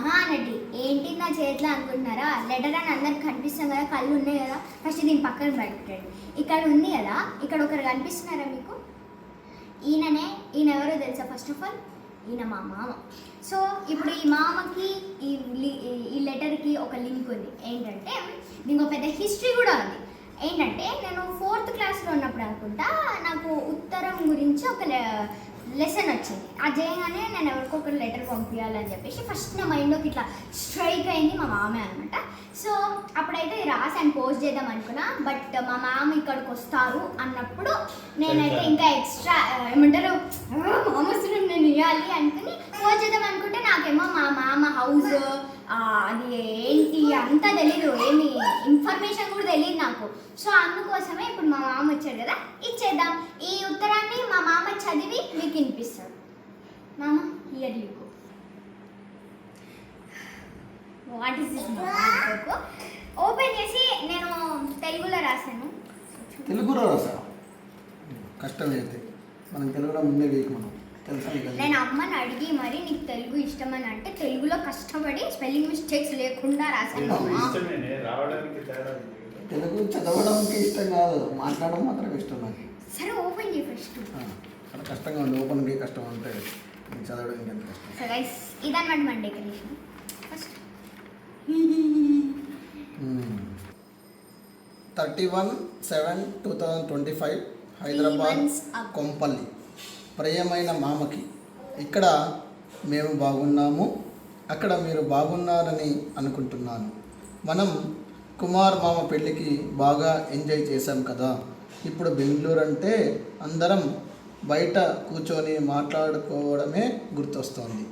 మహానటి. ఏంటి నా చేతిలో అనుకుంటున్నారా? లెటర్ అని అందరికి కనిపిస్తాం కదా, కళ్ళు ఉన్నాయి కదా. ఫస్ట్ దీని పక్కన పెట్టండి. ఇక్కడ ఉంది కదా, ఇక్కడ ఒకరు కనిపిస్తున్నారా మీకు? ఈయన ఎవరో తెలుసా? ఫస్ట్ ఆఫ్ ఆల్ ఈయన మా మామ. సో ఇప్పుడు ఈ మామకి ఈ లెటర్కి ఒక లింక్ ఉంది. ఏంటంటే దీనికి ఒక పెద్ద హిస్టరీ కూడా ఉంది. ఏంటంటే నేను 4th క్లాస్లో ఉన్నప్పుడు అనుకుంటా నాకు ఉత్తరం గురించి ఒక లెసన్ వచ్చింది. అది చేయగానే నేను ఎవరికొకరు లెటర్ పంపించాలని చెప్పేసి ఫస్ట్ నా మైండ్లోకి ఇట్లా స్ట్రైక్ అయింది మా మామే అనమాట. సో అప్పుడైతే రాసాను, పోస్ట్ చేద్దాం అనుకున్నా. బట్ మా మామ ఇక్కడికి వస్తారు అన్నప్పుడు నేనైతే ఇంకా ఎక్స్ట్రా ఏమంటారు మామ వస్తున్నాడు నేను ఇవ్వాలి అనుకుని పోస్ట్ చేద్దాం అనుకుంటే నాకేమో మా మామ హౌస్ అది ఏంటి అంతా తెలీదు, ఏమి ఇన్ఫర్మేషన్ కూడా తెలియదు నాకు. సో అందుకోసమే ఇప్పుడు మా మామ వచ్చాడు కదా, ఇచ్చేద్దాం. ఈ ఉత్తరాన్ని మా మామ చదివి మీకు వినిపిస్తాడు. మామ here you go. What is this మామ? ఓపెన్ చేసి నేను తెలుగులో రాశాను. తెలుగులో రాసా? కష్టమైతే మనం తెలుగులో ముందే వీక్ మనం తెలుసా? నేను అమ్మని అడిగి మరి నీకు తెలుగు ఇష్టమని అంటే తెలుగులో కష్టపడి స్పెల్లింగ్ మిస్టేక్స్ లేకుండా రాశాను. తెలుగు చదవడానికి ఇష్టం కాదు, మాట్లాడడం మాత్రం ఇష్టం నాకు. సరే ఓపెన్ చేయి ఫస్ట్. అది కష్టంగా ఉంది, ఓపెన్కి కష్టం అంటే చదవడానికి ఎంత కష్టం. సో గైస్ ఇదన్నమాట మన డెకరేషన్. ఫస్ట్ 31/7/2025 హైదరాబాద్ కొంపల్లి. ప్రియమైన మామకి, ఇక్కడ మేము బాగున్నాము, అక్కడ మీరు బాగున్నారని అనుకుంటున్నాను. మనం కుమార్ మామ పెళ్ళికి బాగా ఎంజాయ్ చేశాం కదా. ఇప్పుడు బెంగళూరు అంటే అందరం బయట కూర్చొని మాట్లాడుకోవడమే గుర్తొస్తోంది.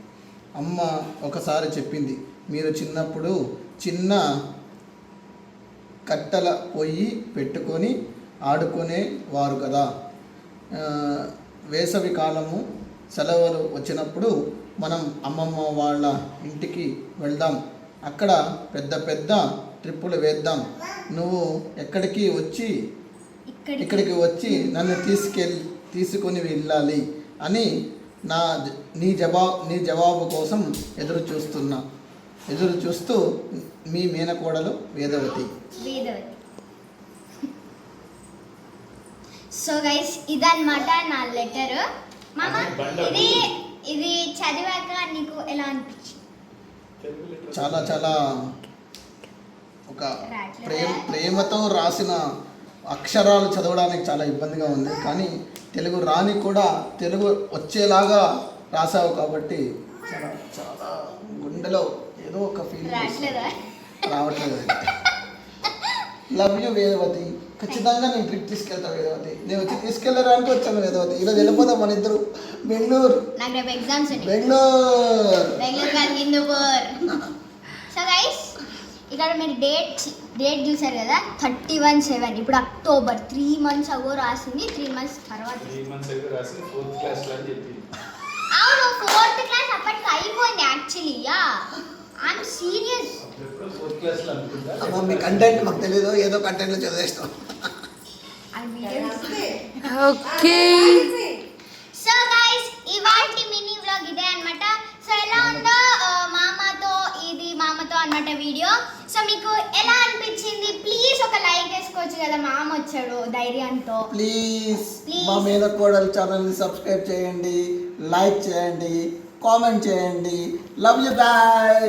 అమ్మ ఒకసారి చెప్పింది, మీరు చిన్నప్పుడు చిన్న కట్టెల పొయ్యి పెట్టుకొని ఆడుకునేవారు కదా. వేసవి కాలము సెలవులు వచ్చినప్పుడు మనం అమ్మమ్మ వాళ్ళ ఇంటికి వెళ్దాం, అక్కడ పెద్ద పెద్ద ట్రిప్పులు వేద్దాం. నువ్వు ఇక్కడికి వచ్చి నన్ను తీసుకొని వెళ్ళాలి అని నీ జవాబు కోసం ఎదురు చూస్తూ మీ మేనకోడలు వేదవతి. సో గైస్ ఇదన్నమాట నా లెటర్. మామ ఇది చదివాక నీకు ఎలా అనిపించింది? చాలా చాలా ఒక ప్రేమతో రాసిన అక్షరాలు చదవడానికి చాలా ఇబ్బందిగా ఉంది. కానీ తెలుగు రాని కూడా తెలుగు వచ్చేలాగా రాసావు కాబట్టి చాలా చాలా గుండెలో ఏదో ఒక ఫీలింగ్ రావట్లేదు. Love you Vedavathi. ఖచ్చితంగా నేను ట్రిప్ తీసుకెళ్తా వేదవతి. నేను వచ్చి తీసుకెళ్ళడానికి వచ్చాను వేదవతి. ఈరోజు వెళ్ళిపోతాం మన ఇద్దరు బెంగళూరు. సో గైస్ ఇక్కడ మీరు డేట్ చూసారు కదా, 31/7. ఇప్పుడు అక్టోబర్, 3 months అగో రాసింది. 3 months తర్వాత అవును 4th క్లాస్ అప్పటికి అయిపోయింది actually. I'm serious. Me content మాకు తెలీదు, ఏదో కంటెంట్లో చదివేస్తాం. ఓకే సో గైస్ ఇవాల్టి మినీ వ్లాగ్ ఇదే అన్నమాట. సో ఎలా ఉందో మామతో అన్నమాట వీడియో. సో మీకు ఎలా అనిపించింది? ప్లీజ్ ఒక లైక్ వేసుకోవచ్చు కదా, మామ వచ్చాడు ధైర్యంతో. ప్లీజ్ మా మేనకోడలు ఛానల్ని సబ్స్క్రైబ్ చేయండి, లైక్ చేయండి, కామెంట్ చేయండి. Love you, bye.